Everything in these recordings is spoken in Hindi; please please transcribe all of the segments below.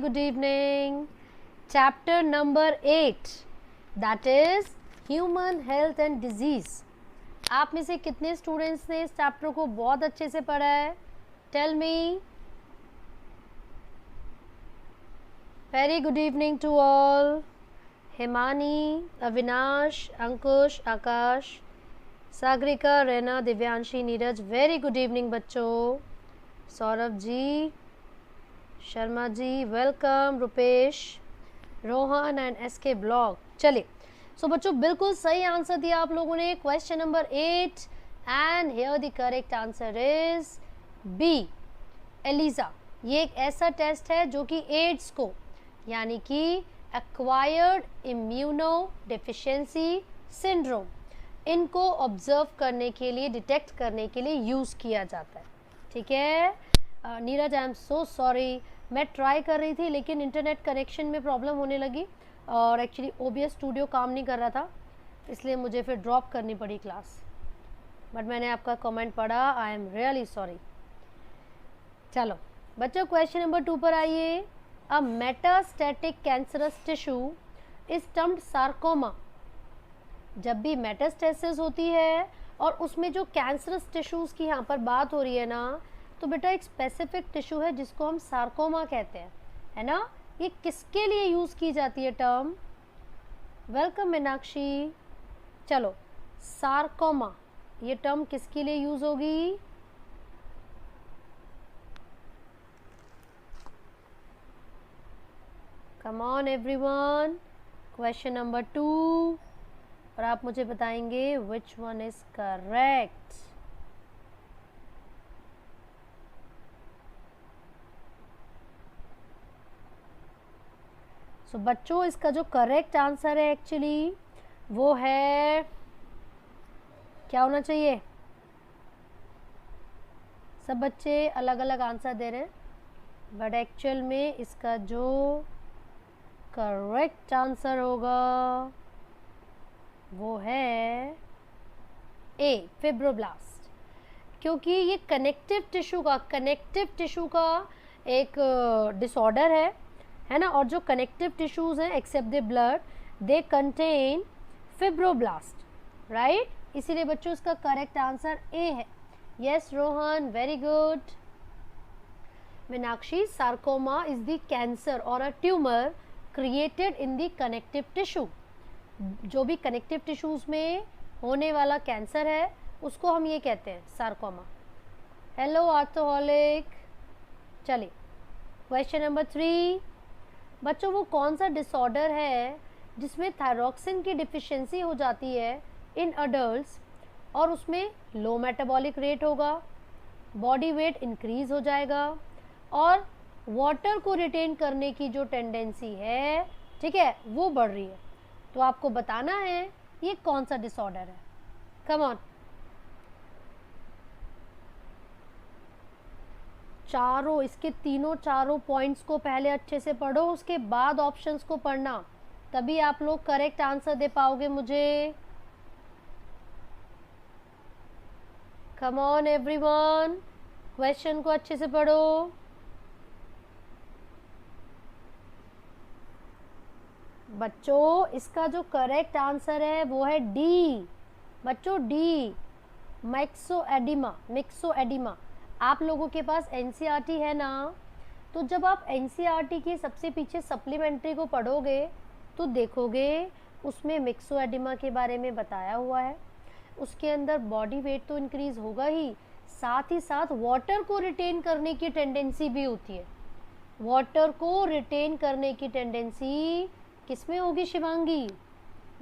Good evening. Chapter number 8, that is Human Health and Disease. आप में से कितने स्टूडेंट्स ने इस चैप्टर को बहुत अच्छे से पढ़ा है? Tell me. Very good evening to all. Himani, Avinash, Ankush, Akash, Sagrika, Rena, Divyanshi, Neeraj. Very good evening बच्चों. Saurabh ji, Sharma ji, welcome. Rupesh, Rohan and SK blog. चलिए, सो बच्चों बिल्कुल सही आंसर दिया आप लोगों ने. Question number 8 and here the correct answer is B, ELISA. ये एक ऐसा टेस्ट है जो कि एड्स को यानी कि एक्वायर्ड इम्यूनो डेफिशिएंसी सिंड्रोम, इनको ऑब्जर्व करने के लिए, डिटेक्ट करने के लिए यूज़ किया जाता है. ठीक है Neeraj, I am so sorry. मैं ट्राई कर रही थी लेकिन इंटरनेट कनेक्शन में प्रॉब्लम होने लगी और एक्चुअली OBS स्टूडियो काम नहीं कर रहा था, इसलिए मुझे फिर ड्रॉप करनी पड़ी क्लास. बट मैंने आपका कमेंट पढ़ा. I am really sorry. चलो बच्चों, क्वेश्चन नंबर 2 पर आइए. A metastatic cancerous tissue is termed sarcoma. जब भी मेटास्टेसिस होती है और उसमें जो कैंसरस टिश्यूज़ की यहाँ पर बात हो रही है ना, तो बेटा एक स्पेसिफिक टिश्यू है जिसको हम सार्कोमा कहते हैं, है ना. ये किसके लिए यूज़ की जाती है टर्म? वेलकम मीनाक्षी. चलो, सार्कोमा ये टर्म किसके लिए यूज़ होगी? कम ऑन एवरीवन. क्वेश्चन नंबर 2 और आप मुझे बताएंगे विच वन इज करेक्ट. सो बच्चों इसका जो करेक्ट आंसर है एक्चुअली वो है, क्या होना चाहिए? सब बच्चे अलग अलग आंसर दे रहे हैं, बट एक्चुअल में इसका जो करेक्ट आंसर होगा वो है ए, फिब्रोब्लास्ट. क्योंकि ये कनेक्टिव टिश्यू का एक डिसऑर्डर है ना. और जो कनेक्टिव टिश्यूज हैं except the blood, they contain fibroblast, right. इसीलिए बच्चों इसका करेक्ट आंसर ए है. Yes Rohan, very good. Meenakshi, sarcoma is the cancer और a tumour created in the connective tissue. जो भी कनेक्टिव टिश्यूज में होने वाला कैंसर है उसको हम ये कहते हैं सार्कोमा. हेलो आर्थोहॉलिक. चलिए क्वेश्चन नंबर 3. बच्चों वो कौन सा डिसऑर्डर है जिसमें थायरॉक्सिन की डिफिशिएंसी हो जाती है इन अडल्ट्स और उसमें लो मेटाबॉलिक रेट होगा, बॉडी वेट इंक्रीज हो जाएगा और वाटर को रिटेन करने की जो टेंडेंसी है, ठीक है, वो बढ़ रही है. तो आपको बताना है ये कौन सा डिसऑर्डर है. Come on. इसके चारों पॉइंट्स को पहले अच्छे से पढ़ो, उसके बाद ऑप्शंस को पढ़ना, तभी आप लोग करेक्ट आंसर दे पाओगे मुझे. कम ऑन एवरीवन, क्वेश्चन को अच्छे से पढ़ो. बच्चों इसका जो करेक्ट आंसर है वो है डी. बच्चों डी, मिक्सोएडिमा. आप लोगों के पास NCERT है ना, तो जब आप NCERT की सबसे पीछे सप्लीमेंट्री को पढ़ोगे तो देखोगे उसमें मिक्सोएडिमा के बारे में बताया हुआ है. उसके अंदर बॉडी वेट तो इंक्रीज होगा ही, साथ ही साथ वाटर को रिटेन करने की टेंडेंसी भी होती है. वाटर को रिटेन करने की टेंडेंसी किसमें होगी शिवांगी?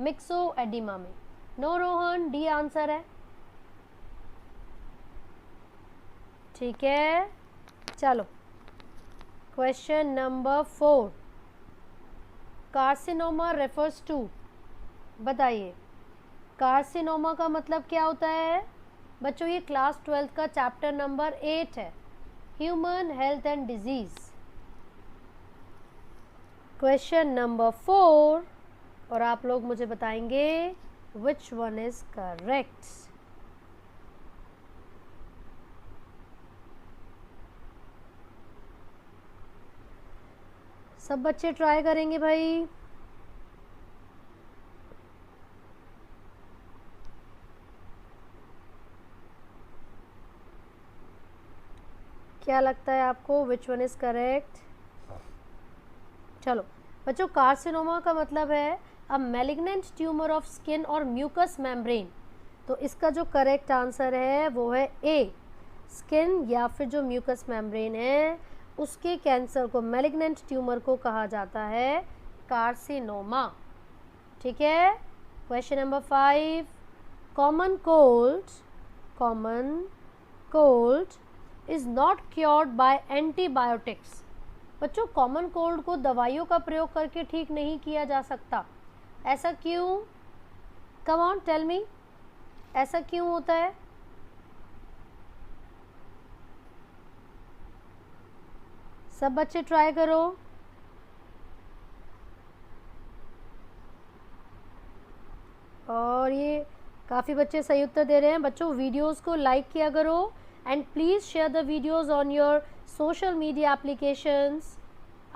मिक्सोएडिमा में. नो रोहन, डी आंसर है. ठीक है, चलो question number 4. Carcinoma refers to. बताइए कार्सिनोमा का मतलब क्या होता है? बच्चों ये क्लास 12 का चैप्टर नंबर 8 है, human health and disease. Question number 4 और आप लोग मुझे बताएंगे विच वन इज करेक्ट. सब बच्चे ट्राई करेंगे भाई। क्या लगता है आपको विच वन इज करेक्ट? चलो बच्चों, कार्सिनोमा का मतलब है अ मैलिग्नेंट ट्यूमर ऑफ स्किन और म्यूकस मेम्ब्रेन। तो इसका जो करेक्ट आंसर है वो है ए, स्किन या फिर जो म्यूकस मेम्ब्रेन है उसके कैंसर को, मैलिग्नेंट ट्यूमर को कहा जाता है कार्सिनोमा। ठीक है। Question number 5, common cold is not cured by antibiotics. बच्चों, कॉमन कोल्ड को दवाइयों का प्रयोग करके ठीक नहीं किया जा सकता। ऐसा क्यों? कम ऑन टेल मी, ऐसा क्यों होता है? सब बच्चे ट्राई करो। और ये काफ़ी बच्चे सही उत्तर दे रहे हैं। बच्चों, वीडियोस को लाइक किया करो and please share the videos on your social media applications.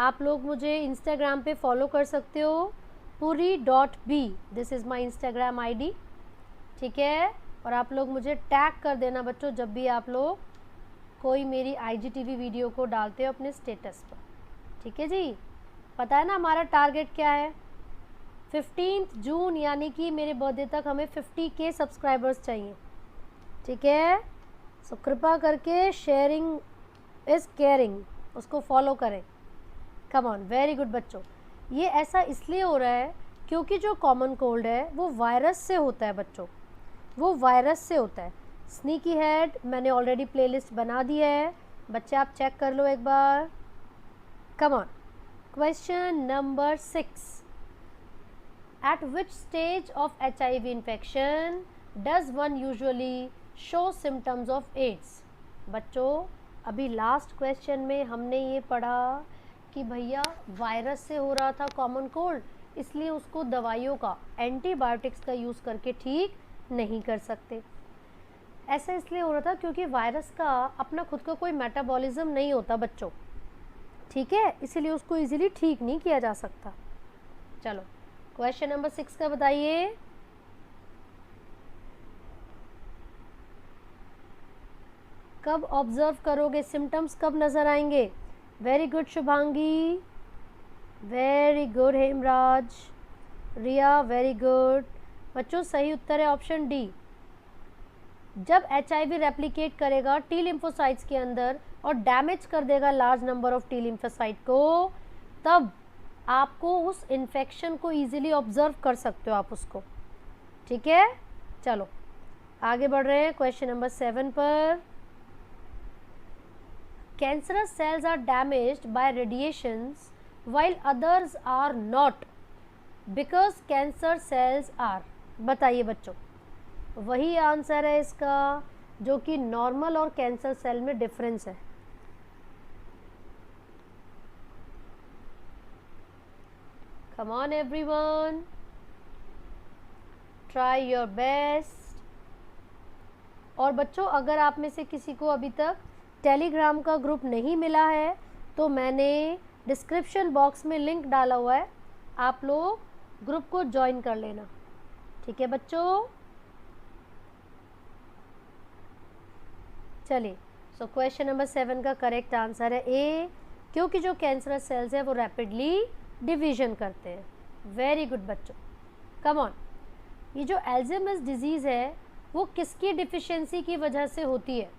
आप लोग मुझे इंस्टाग्राम पे फॉलो कर सकते हो, puri.b, this is my Instagram ID। ठीक है। और आप लोग मुझे टैग कर देना बच्चों जब भी आप लोग कोई मेरी IGTV वीडियो को डालते हो अपने स्टेटस पर। ठीक है जी। पता है ना हमारा टारगेट क्या है? 15 जून यानी कि मेरे बर्थडे तक हमें 50K सब्सक्राइबर्स चाहिए। ठीक है। सो कृपा करके शेयरिंग इज़ केयरिंग, उसको फॉलो करें। कम ऑन, वेरी गुड बच्चों। ये ऐसा इसलिए हो रहा है क्योंकि जो कॉमन कोल्ड है वो वायरस से होता है बच्चों, वो वायरस से होता है। स्नीकी हेड मैंने ऑलरेडी प्लेलिस्ट बना दी है, बच्चे आप चेक कर लो एक बार। Come on, question number 6, at which stage of HIV infection does one usually show symptoms of AIDS? बच्चों, अभी लास्ट क्वेश्चन में हमने ये पढ़ा कि भैया वायरस से हो रहा था कॉमन कोल्ड, इसलिए उसको दवाइयों का, एंटीबायोटिक्स का यूज़ करके ठीक नहीं कर सकते। ऐसा इसलिए हो रहा था क्योंकि वायरस का अपना खुद का कोई मेटाबॉलिज्म नहीं होता बच्चों। ठीक है, इसीलिए उसको इजीली ठीक नहीं किया जा सकता। चलो क्वेश्चन नंबर 6 का बताइए। कब ऑब्जर्व करोगे, सिम्टम्स कब नज़र आएंगे? Very good Shubhangi, very good Hemraj, Riya very good. बच्चों सही उत्तर है ऑप्शन डी। जब HIV रेप्लिकेट करेगा टी लिम्फोसाइट्स के अंदर और डैमेज कर देगा large number of T lymphocyte को, तब आपको उस इन्फेक्शन को इजीली ऑब्जर्व कर सकते हो आप उसको। ठीक है। चलो आगे बढ़ रहे हैं क्वेश्चन नंबर 7 पर। Cancerous cells are damaged by radiations while others are not because cancer cells are. बताइए बच्चों, वही आंसर है इसका जो कि नॉर्मल और कैंसर सेल में डिफरेंस है। Come on everyone, try your best। और बच्चों, अगर आप में से किसी को अभी तक टेलीग्राम का ग्रुप नहीं मिला है तो मैंने डिस्क्रिप्शन बॉक्स में लिंक डाला हुआ है, आप लोग ग्रुप को ज्वाइन कर लेना। ठीक है बच्चों। चलिए, सो क्वेश्चन नंबर 7 का करेक्ट आंसर है ए, क्योंकि जो कैंसरस सेल्स है वो रैपिडली डिवीजन करते हैं। वेरी गुड बच्चों। कम ऑन, ये जो अल्जाइमर्स डिजीज़ है वो किसकी डिफिशियंसी की वजह से होती है?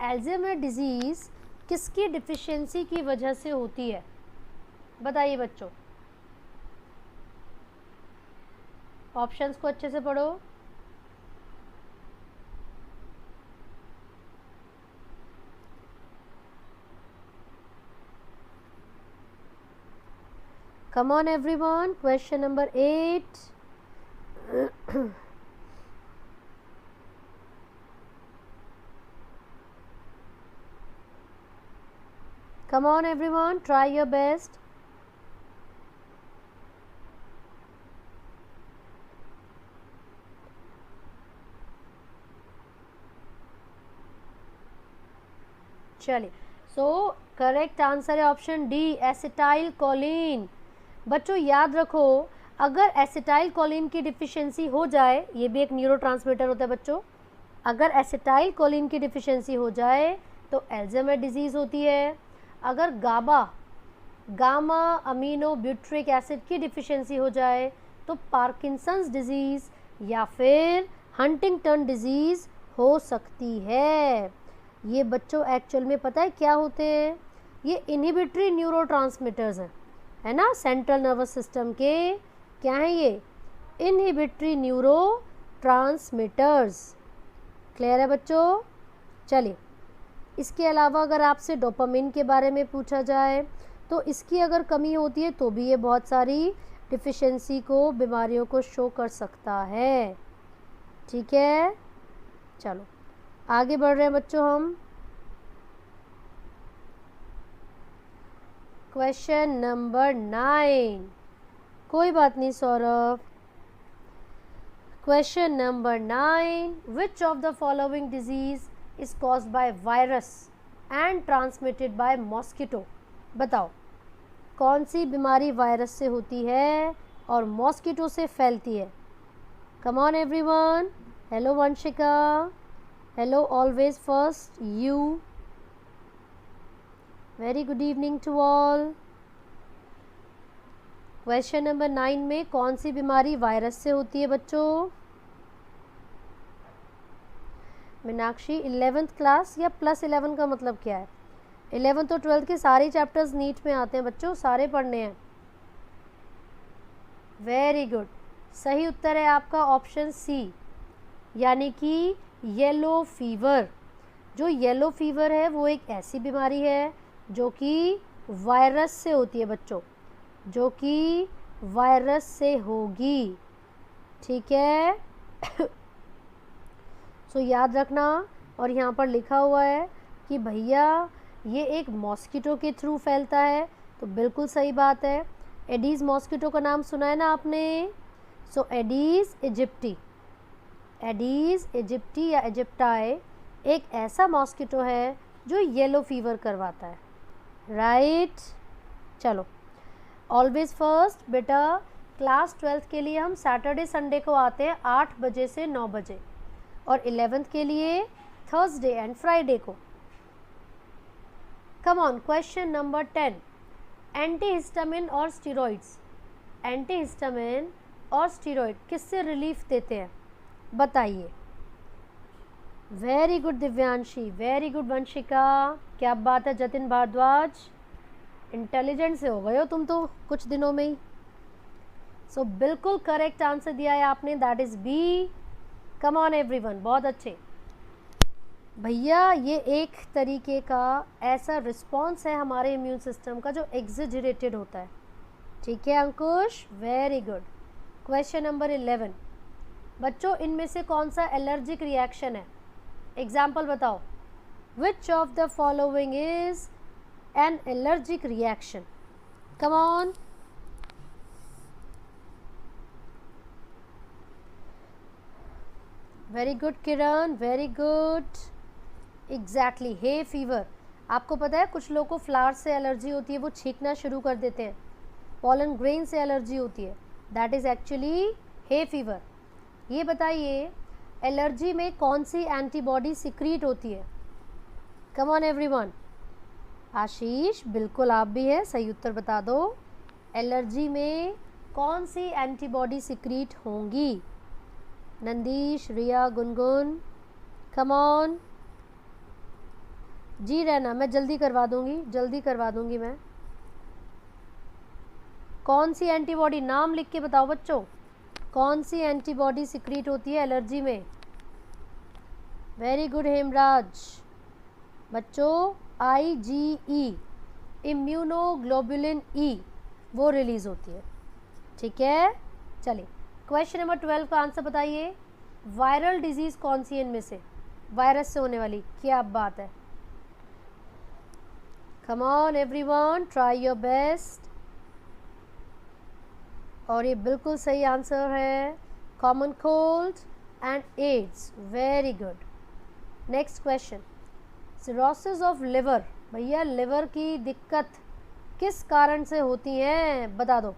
अल्जाइमर डिजीज़ किसकी डिफिशियंसी की वजह से होती है? बताइए बच्चों, ऑप्शंस को अच्छे से पढ़ो। Come on everyone, question number 8. Come on everyone, try your best. चलिए, सो करेक्ट आंसर है ऑप्शन डी, एसिटाइल कोलिन। बच्चों याद रखो, अगर एसिटाइल कोलिन की डिफिशिएंसी हो जाए, ये भी एक न्यूरोट्रांसमीटर होता है बच्चों, अगर एसिटाइल कोलिन की डिफिशिएंसी हो जाए तो अल्जाइमर डिजीज़ होती है। अगर गामा अमीनो ब्यूट्रिक एसिड की डिफिशिएंसी हो जाए तो पार्किंसंस डिजीज़ या फिर हंटिंगटन डिजीज़ हो सकती है। ये बच्चों एक्चुअल में पता है क्या होते हैं? ये इनहिबिटरी न्यूरोट्रांसमीटर्स हैं, है ना, सेंट्रल नर्वस सिस्टम के। क्या हैं ये? Inhibitory neurotransmitters. क्लियर है बच्चों? चलिए, इसके अलावा अगर आपसे डोपामिन के बारे में पूछा जाए तो इसकी अगर कमी होती है तो भी ये बहुत सारी डिफिशिएंसी को, बीमारियों को शो कर सकता है। ठीक है, चलो आगे बढ़ रहे हैं बच्चों हम। Question number 9। कोई बात नहीं Saurabh. Question number 9, which of the following disease is caused by virus and transmitted by mosquito? बताओ कौन सी बीमारी वायरस से होती है और मॉस्किटो से फैलती है? Come on everyone. Hello Vanshika, hello always first you, very good evening to all. Question number 9 में कौन सी बीमारी वायरस से होती है बच्चों? मीनाक्षी 11th क्लास या +11 का मतलब क्या है? 11th और 12th के सारे चैप्टर्स नीट में आते हैं बच्चों, सारे पढ़ने हैं। वेरी गुड, सही उत्तर है आपका ऑप्शन सी, यानी कि येलो फीवर। जो येलो फीवर है वो एक ऐसी बीमारी है जो कि वायरस से होती है बच्चों, जो कि वायरस से होगी। ठीक है सो याद रखना। और यहाँ पर लिखा हुआ है कि भैया ये एक मॉस्किटो के थ्रू फैलता है, तो बिल्कुल सही बात है। एडीज़ मॉस्किटो का नाम सुना है ना आपने? सो एडीज़ इजिप्टी, एडीज़ इजिप्टी या इजिप्टाई एक ऐसा मॉस्किटो है जो येलो फीवर करवाता है। राइट, चलो ऑलवेज फर्स्ट बेटा, क्लास 12th के लिए हम सैटरडे संडे को आते हैं 8 बजे से 9 बजे, और 11th के लिए थर्सडे एंड फ्राइडे को। कम ऑन, क्वेश्चन नंबर 10, एंटीहिस्टामिन और स्टीरॉइड्स, एंटीहिस्टामिन और स्टीरॉइड किससे रिलीफ देते हैं? बताइए। Very good Divyanshi, very good Vanshika, क्या बात है जतिन भारद्वाज, इंटेलिजेंट से हो गए हो तुम तो कुछ दिनों में ही। सो बिल्कुल करेक्ट आंसर दिया है आपने, that is B. Come on everyone, बहुत अच्छे भैया। ये एक तरीके का ऐसा रिस्पॉन्स है हमारे इम्यून सिस्टम का जो एग्जेजरेटेड होता है। ठीक है अंकुश, वेरी गुड। क्वेश्चन नंबर 11 बच्चों, इनमें से कौन सा एलर्जिक रिएक्शन है? एग्जाम्पल बताओ। विच of the following is an allergic reaction? Come on. Very good Kiran, very good, exactly, hay fever. आपको पता है कुछ लोगों को फ्लावर से एलर्जी होती है, वो छींकना शुरू कर देते हैं। पॉलन ग्रेन से एलर्जी होती है, that is actually hay fever. ये बताइए एलर्जी में कौन सी एंटीबॉडी सिक्रीट होती है? Come on everyone. आशीष, बिल्कुल आप भी है, सही उत्तर बता दो। एलर्जी में कौन सी एंटीबॉडी सिक्रीट होंगी? नंदीश, रिया, गुनगुन, कम ऑन। जी रहना, मैं जल्दी करवा दूंगी, जल्दी करवा दूंगी मैं। कौन सी एंटीबॉडी, नाम लिख के बताओ बच्चों, कौन सी एंटीबॉडी सिक्रीट होती है एलर्जी में? Very good Hemraj. बच्चों IgE, इम्यूनोग्लोबुलिन E, वो रिलीज होती है। ठीक है, चलिए क्वेश्चन नंबर 12 का आंसर बताइए। वायरल डिजीज कौन सी है इनमें से? वायरस से होने वाली, क्या बात है। Come on everyone, try your best. और ये बिल्कुल सही आंसर है, common cold and AIDS. Very good. Next question, cirrhosis of liver भैया लिवर की दिक्कत किस कारण से होती है बता दो।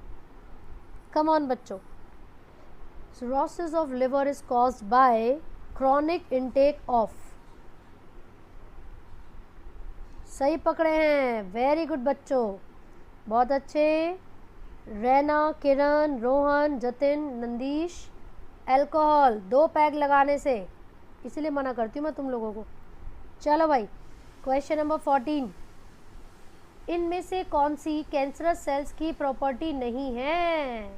कम ऑन बच्चों। cirrhosis of liver is caused by chronic intake of, सही पकड़े हैं, वेरी गुड बच्चों, बहुत अच्छे। रैना, किरण, रोहन, जतिन, नंदीश, अल्कोहल 2 पैग लगाने से, इसीलिए मना करती हूँ मैं तुम लोगों को। चलो भाई, क्वेश्चन नंबर 14, इनमें से कौन सी कैंसरस सेल्स की प्रॉपर्टी नहीं है?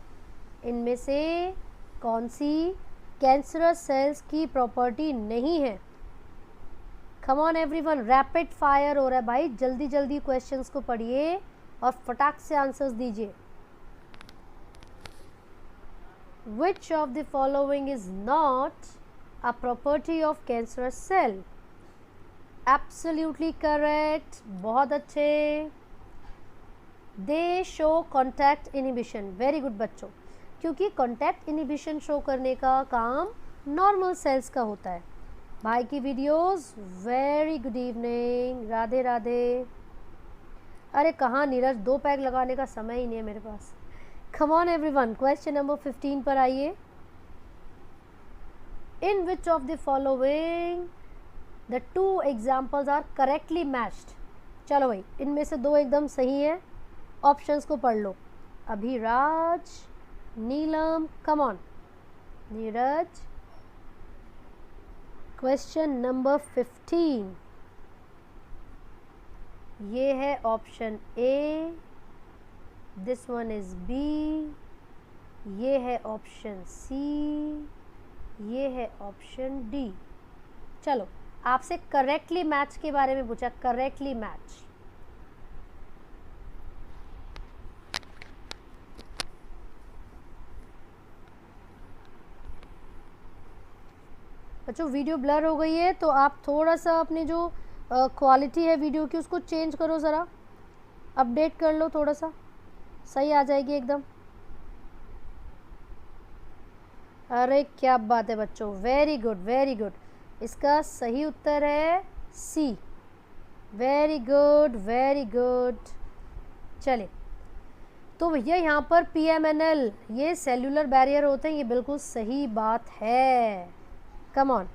इनमें से कौन सी कैंसरस सेल्स की प्रॉपर्टी नहीं है? Come on everyone, rapid fire हो रहा है भाई, जल्दी जल्दी क्वेश्चंस को पढ़िए और फटाक से आंसर्स दीजिए। Which of the following is not a property of cancerous cell? Absolutely correct, बहुत अच्छे। They show contact inhibition, very good बच्चों, क्योंकि contact inhibition शो करने का काम नॉर्मल सेल्स का होता है। भाई की videos, very good evening, Radhe Radhe. अरे कहाँ नीरज, 2 पैक लगाने का समय ही नहीं है मेरे पास। Come on everyone, question number 15 पर आइए। In which of the following the 2 examples are correctly matched? चलो भाई, इनमें से 2 एकदम सही है, ऑप्शंस को पढ़ लो। Abhiraj, Neelam, come on. Neeraj, question number 15, ये है option A, this one is B, ये है ऑप्शन सी, ये है ऑप्शन डी। चलो, आपसे करेक्टली मैच के बारे में पूछा, करेक्टली मैच। बच्चों वीडियो ब्लर हो गई है, तो आप थोड़ा सा अपनी जो क्वालिटी है वीडियो की उसको चेंज करो, ज़रा अपडेट कर लो, थोड़ा सा सही आ जाएगी एकदम। अरे क्या बात है बच्चों, वेरी गुड वेरी गुड। इसका सही उत्तर है सी, वेरी गुड वेरी गुड। चलिए, तो भैया यहाँ पर PMNL ये सेल्यूलर बैरियर होते हैं, ये बिल्कुल सही बात है। Come on,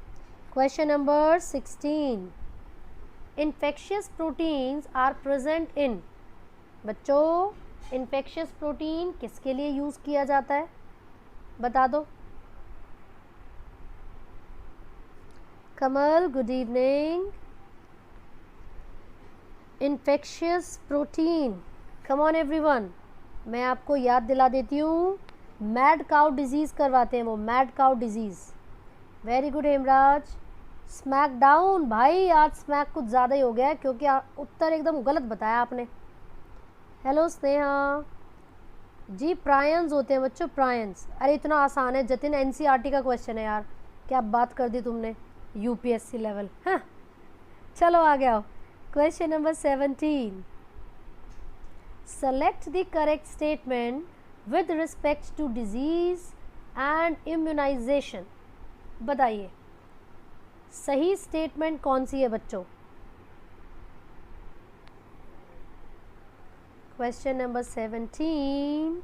question number 16, infectious proteins are present in. बच्चों, इन्फेक्शियस प्रोटीन किसके लिए यूज़ किया जाता है बता दो। Kamal, good evening. Infectious protein, come on everyone, मैं आपको याद दिला देती हूँ, मैड काउ डिजीज़ करवाते हैं वो, mad cow disease. Very good Hemraj. Smack down, भाई आज स्मैक कुछ ज़्यादा ही हो गया है, क्योंकि उत्तर एकदम गलत बताया आपने। हेलो स्नेहा जी, प्रायंस होते हैं बच्चों, प्रायंस। अरे इतना आसान है जतिन, NCERT का क्वेश्चन है यार, क्या बात कर दी तुमने, UPSC लेवल। हाँ चलो आ गया, question number 17, select the correct statement with respect to disease and immunisation. बताइए सही स्टेटमेंट कौन सी है बच्चों। क्वेश्चन नंबर 17,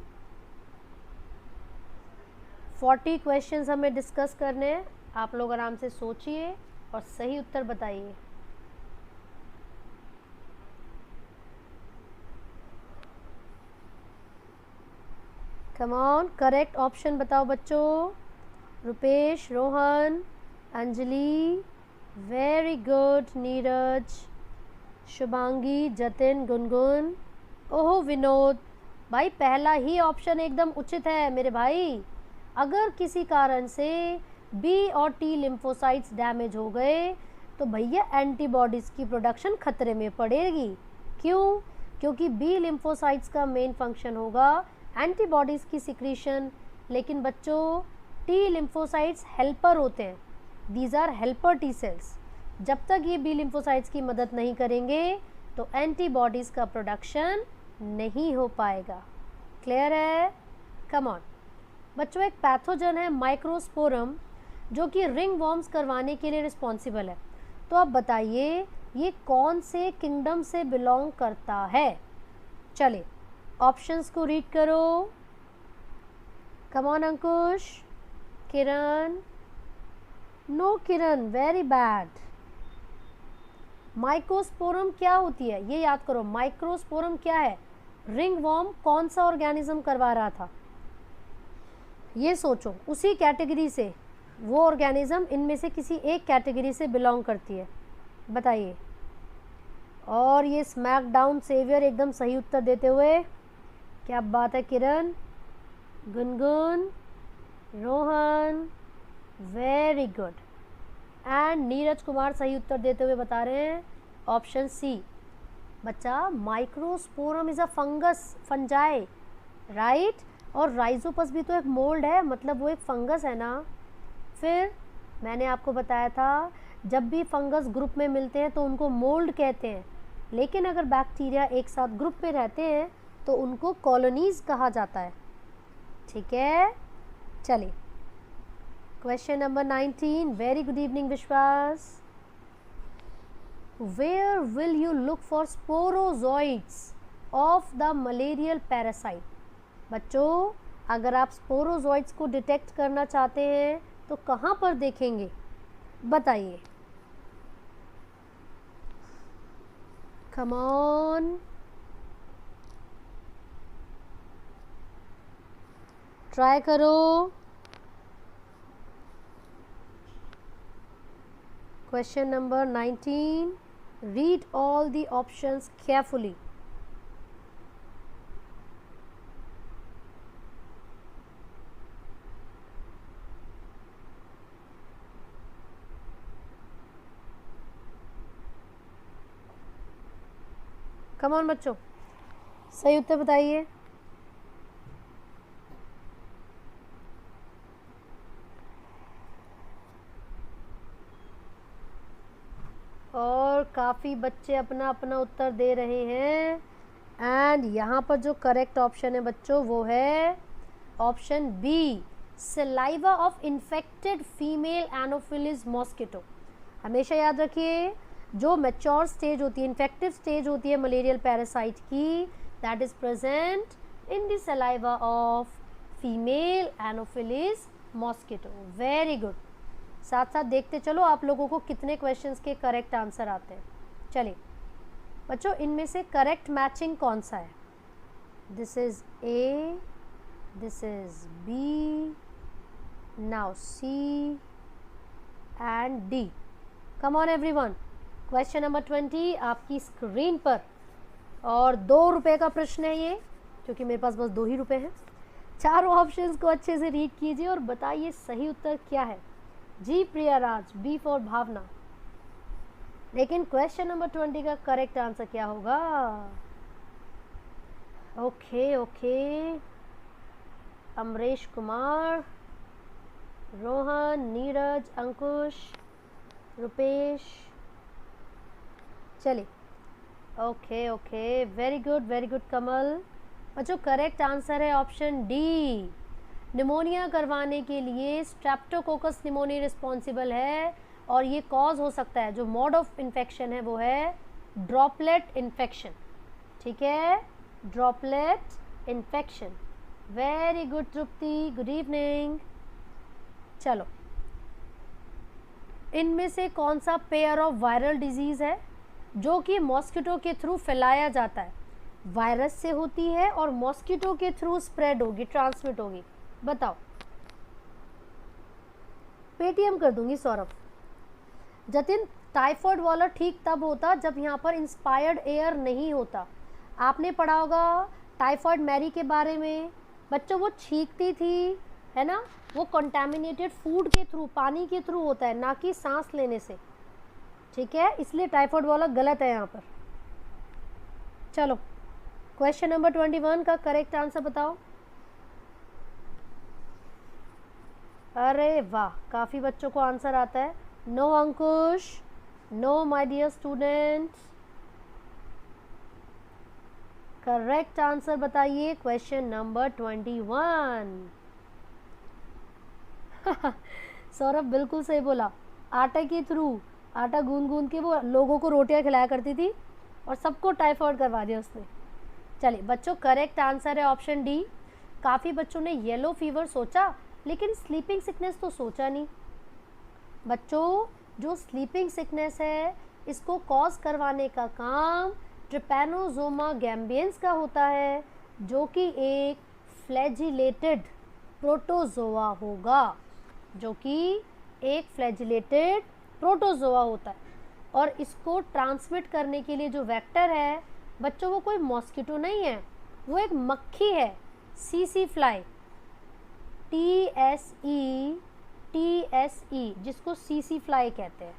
40 क्वेश्चंस हमें डिस्कस करने हैं, आप लोग आराम से सोचिए और सही उत्तर बताइए। कम ऑन, करेक्ट ऑप्शन बताओ बच्चों। Rupesh, Rohan, Anjali, very good. नीरज, शुभांगी, जतिन, गुनगुन, ओहो विनोद, भाई पहला ही ऑप्शन एकदम उचित है मेरे भाई। अगर किसी कारण से बी और टी लिम्फोसाइट्स डैमेज हो गए तो भैया एंटीबॉडीज़ की प्रोडक्शन खतरे में पड़ेगी। क्यों? क्योंकि बी लिम्फोसाइट्स का मेन फंक्शन होगा एंटीबॉडीज़ की सिक्रीशन, लेकिन बच्चों टी लिम्फोसाइट्स हेल्पर होते हैं, these are helper T cells. जब तक ये बी लिम्फोसाइट्स की मदद नहीं करेंगे तो एंटीबॉडीज़ का प्रोडक्शन नहीं हो पाएगा। क्लियर है? कम ऑन बच्चों, एक पैथोजन है माइक्रोस्पोरम जो कि रिंग वॉर्म्स करवाने के लिए रिस्पॉन्सिबल है। तो आप बताइए ये कौन से किंगडम से बिलोंग करता है? चलिए ऑप्शंस को रीड करो। Come on Ankush, Kiran, no Kiran, very bad. Microsporum क्या होती है ये याद करो। माइक्रोस्पोरम क्या है? रिंग वॉर्म कौन सा ऑर्गेनिज्म करवा रहा था ये सोचो। उसी कैटेगरी से वो ऑर्गेनिज्म इनमें से किसी एक कैटेगरी से बिलोंग करती है, बताइए। और ये स्मैकडाउन सेवियर एकदम सही उत्तर देते हुए, क्या बात है Kiran, Gungun, Rohan, very good. And Neeraj Kumar सही उत्तर देते हुए बता रहे हैं ऑप्शन सी। बच्चा microsporum is a fungus, fungi, right. और राइजोपस भी तो एक मोल्ड है, मतलब वो एक फंगस है ना। फिर मैंने आपको बताया था जब भी फंगस ग्रुप में मिलते हैं तो उनको मोल्ड कहते हैं, लेकिन अगर बैक्टीरिया एक साथ ग्रुप में रहते हैं तो उनको कॉलोनीज कहा जाता है, ठीक है। चलिए question number 19। Very good evening विश्वास। Where will you look for sporozoites of the malarial parasite? बच्चों अगर आप स्पोरोजोइट्स को डिटेक्ट करना चाहते हैं तो कहाँ पर देखेंगे बताइए। कम ऑन, ट्राई करो। Question number 19. Read all the options carefully. Come on बच्चों, सही उत्तर बताइए। और काफ़ी बच्चे अपना अपना उत्तर दे रहे हैं। एंड यहाँ पर जो करेक्ट ऑप्शन है बच्चों वो है option B, saliva of infected female anopheles mosquito. हमेशा याद रखिए जो मैच्योर स्टेज होती है, इन्फेक्टिव स्टेज होती है मलेरियल पैरासाइट की, that is present in the saliva of female anopheles mosquito. Very good. साथ साथ देखते चलो आप लोगों को कितने क्वेश्चंस के करेक्ट आंसर आते हैं। चलिए बच्चों इनमें से करेक्ट मैचिंग कौन सा है? This is A, this is B, now C and D. Come on everyone, question number 20 आपकी स्क्रीन पर। और 2 रुपये का प्रश्न है ये, क्योंकि मेरे पास बस 2 ही रुपये हैं। चारों ऑप्शंस को अच्छे से रीड कीजिए और बताइए सही उत्तर क्या है। जी प्रियाराज, बी फॉर भावना। लेकिन क्वेश्चन नंबर 20 का करेक्ट आंसर क्या होगा? ओके ओके, अमरीश कुमार, रोहन, नीरज, अंकुश, रुपेश। चलिए ओके ओके, वेरी गुड कमल। बच्चों करेक्ट आंसर है ऑप्शन डी। निमोनिया करवाने के लिए स्ट्रेप्टोकोकस निमोनिया रिस्पॉन्सिबल है, और ये कॉज हो सकता है, जो मोड ऑफ इन्फेक्शन है वो है ड्रॉपलेट इन्फेक्शन, ठीक है, ड्रॉपलेट इन्फेक्शन। वेरी गुड तृप्ति, गुड इवनिंग। चलो इनमें से कौन सा पेयर ऑफ वायरल डिजीज़ है जो कि मॉस्किटो के थ्रू फैलाया जाता है? वायरस से होती है और मॉस्किटो के थ्रू स्प्रेड होगी, ट्रांसमिट होगी, बताओ। पेटीएम कर दूंगी सौरभ। जतिन, टाइफॉइड वाला ठीक तब होता जब यहाँ पर इंस्पायर्ड एयर नहीं होता। आपने पढ़ा होगा टाइफॉइड मैरी के बारे में बच्चों, वो छींकती थी, है ना, वो कंटामिनेटेड फूड के थ्रू, पानी के थ्रू होता है, ना कि सांस लेने से, ठीक है, इसलिए टाइफॉइड वाला गलत है यहाँ पर। चलो क्वेश्चन नंबर 21 का करेक्ट आंसर बताओ। अरे वाह, काफ़ी बच्चों को आंसर आता है। No Ankush, no my dear students, correct answer बताइए क्वेश्चन नंबर 21। सौरभ बिल्कुल सही बोला, आटे के थ्रू, आटा गूंद गूंद के वो लोगों को रोटियां खिलाया करती थी और सबको टाइफाइड करवा दिया उसने। चलिए बच्चों, करेक्ट आंसर है ऑप्शन डी। काफ़ी बच्चों ने येलो फीवर सोचा लेकिन स्लीपिंग सिकनेस तो सोचा नहीं। बच्चों, जो स्लीपिंग सिकनेस है इसको कॉज करवाने का काम ट्रिपैनोसोमा गैम्बियंस का होता है, जो कि एक फ्लैजिलेटेड प्रोटोजोआ होगा, जो कि एक फ्लैजिलेटेड प्रोटोजोआ होता है। और इसको ट्रांसमिट करने के लिए जो वेक्टर है बच्चों, वो कोई मॉस्किटो नहीं है, वो एक मक्खी है, सीसी फ्लाई, TSE, जिसको सीसी फ्लाई कहते हैं,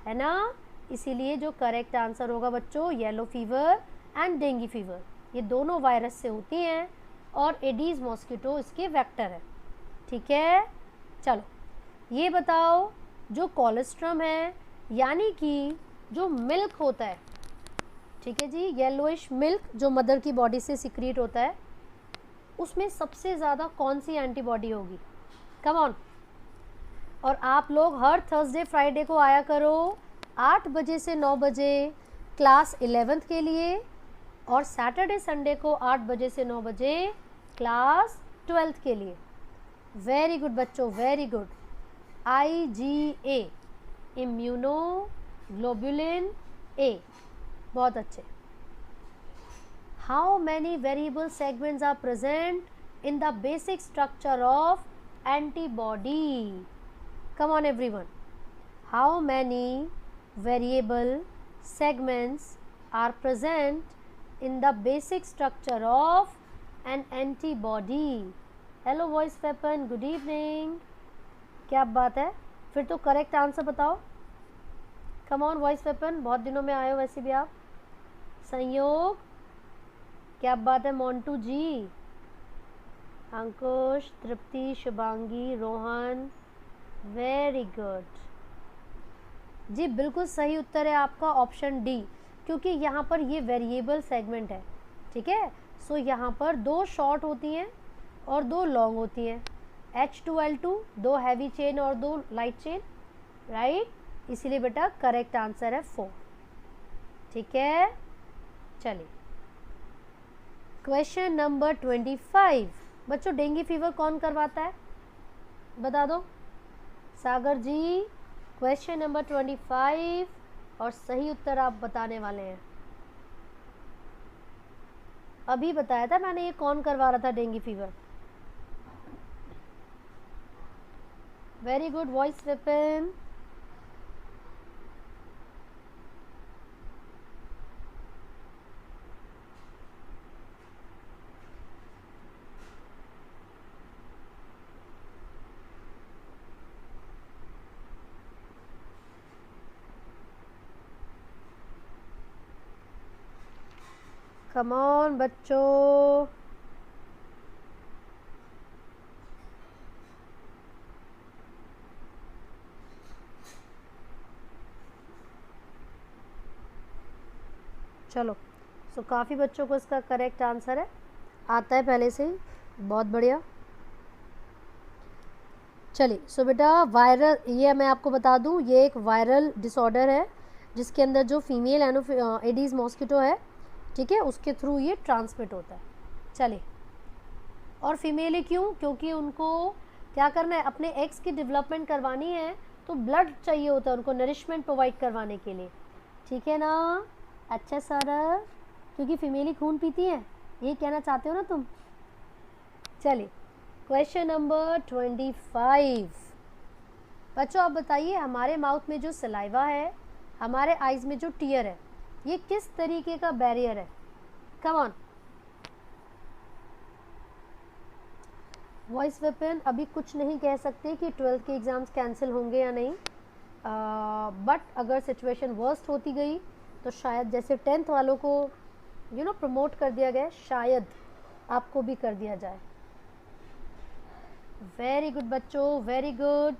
है ना। इसीलिए जो करेक्ट आंसर होगा बच्चों, yellow fever and dengue fever, ये दोनों वायरस से होती हैं और एडीज मॉस्किटो इसके वेक्टर है। ठीक है, चलो ये बताओ, जो कोलेस्ट्रम है यानी कि जो मिल्क होता है, ठीक है जी, येलोइश मिल्क जो मदर की बॉडी से सिक्रीट होता है, उसमें सबसे ज़्यादा कौन सी एंटीबॉडी होगी? Come on. और आप लोग हर थर्सडे फ्राइडे को आया करो 8 बजे से 9 बजे क्लास 11th के लिए, और सैटरडे संडे को 8 बजे से 9 बजे क्लास 12th के लिए। वेरी गुड बच्चों, very good. IgA, immunoglobulin A, बहुत अच्छे। How many variable segments are present in the basic structure of antibody? Come on everyone. How many variable segments are present in the basic structure of an antibody? Hello voice weapon, good evening. क्या बात है? फिर तो करेक्ट आंसर बताओ। कम ऑन वॉइस वेपन, बहुत दिनों में आए हो वैसे भी आप। संयोग, क्या बात है मोंटू जी, अंकुश, तृप्ति, शुभांगी, रोहन, वेरी गुड जी। बिल्कुल सही उत्तर है आपका ऑप्शन डी, क्योंकि यहाँ पर ये वेरिएबल सेगमेंट है। ठीक है, सो यहाँ पर 2 शॉर्ट होती हैं और 2 लॉन्ग होती हैं। H2L2, 2 हैवी चेन और 2 लाइट चेन, राइट। इसीलिए बेटा करेक्ट आंसर है 4। ठीक है, चलिए क्वेश्चन नंबर 25। बच्चों, डेंगू फीवर कौन करवाता है बता दो। सागर जी, क्वेश्चन नंबर 25 और सही उत्तर आप बताने वाले हैं। अभी बताया था मैंने ये कौन करवा रहा था dengue fever. Very good voice weapon. Come on बच्चों, चलो। सो काफ़ी बच्चों को इसका करेक्ट आंसर है आता है पहले से ही, बहुत बढ़िया। चलिए, सो बेटा वायरल, ये मैं आपको बता दूं, ये एक वायरल डिसऑर्डर है जिसके अंदर जो फीमेल एडीज मॉस्किटो है, ठीक है, उसके थ्रू ये ट्रांसमिट होता है। चलिए, और फीमेल ही क्यों? क्योंकि उनको क्या करना है, अपने एग्स की डेवलपमेंट करवानी है, तो ब्लड चाहिए होता है उनको नरिशमेंट प्रोवाइड करवाने के लिए। ठीक है ना? अच्छा सर, क्योंकि फीमेल ही खून पीती है, ये कहना चाहते हो ना तुम। चलिए, क्वेश्चन नंबर 25। बच्चों आप बताइए, हमारे माउथ में जो सलाइवा है, हमारे आइज़ में जो टीयर है, ये किस तरीके का बैरियर है? Come on. वॉइस वेपन, अभी कुछ नहीं कह सकते कि 12th के एग्ज़ाम्स कैंसिल होंगे या नहीं, बट अगर सिचुएशन वर्स्ट होती गई तो शायद जैसे 10th वालों को प्रमोट कर दिया गया, शायद आपको भी कर दिया जाए। वेरी गुड बच्चों, वेरी गुड,